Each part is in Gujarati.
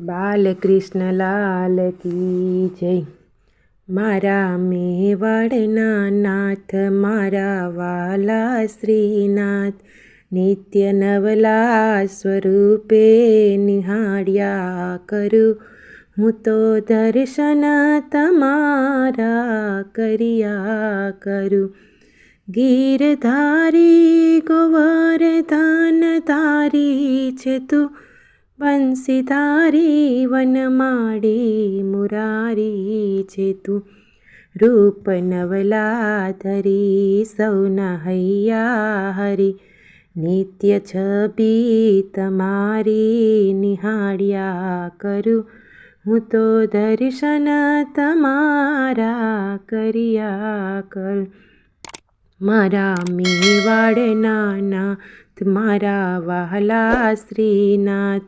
બાલકૃષ્ણ લાલ કી જય. મારા મેવાડના નાથ, મારા વાલા શ્રીનાથ, નિત્ય નવલા સ્વરૂપે નિહાળ્યા કરું. હું તો દર્શન તમારા કર્યા કરું. ગીરધારી ગોવર્ધન ધારી છે તું, બંસીધારી વનમાળી મુરારી છે તું. રૂપ નવલા ધરી સૌના હૈયા હરી, નિત્ય છબી તમારી નિહાળ્યા કરું. હું તો દર્શન તમારા કર્યા કરું. મારા મેવાડના નાથ, મારા વહાલા શ્રીનાથ,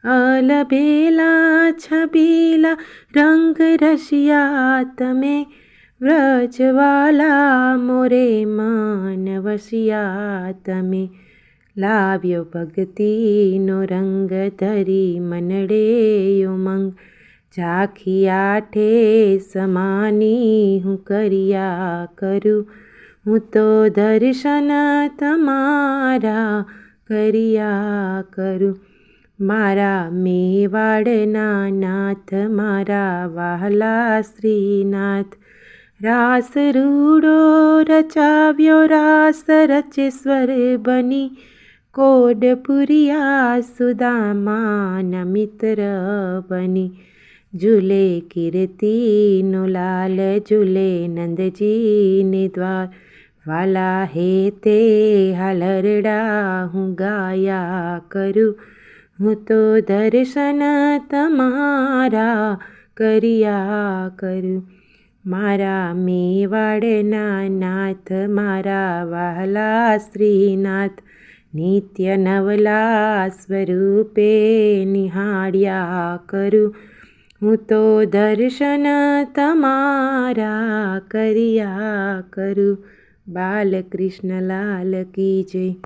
અલબેલા છબીલા રંગ રસિયા તમે, વ્રજવાલા મોરે મન વસિયા તમે. લાવ્યો ભક્તિનો રંગ ધરી મનડે ઉમંગ, ઝાંખી આઠે સમાની હું કર્યા કરું. હું તો દર્શન તમારા કર્યા કરું. મારા મેવાડના નાથ, મારા વહાલા શ્રીનાથ, રાસ રૂડો રચાવ્યો રાસ રચેશ્વર બની, કોડપુરિયા સુદામાના મિત્ર બની. ઝૂલે કીર્તિનો લાલ, ઝૂલે નંદજીને દ્વાર, વાલા હે તે હાલરડા હું ગાયા કરું. હું તો દર્શન તમારા કર્યા કરું. મારા મેવાડના નાથ, મારા વહાલા શ્રીનાથ, નિત્ય નવલા સ્વરૂપે નિહાળ્યા કરું. હું તો દર્શન તમારા કર્યા કરું. બાલકૃષ્ણ લાલ કી જય.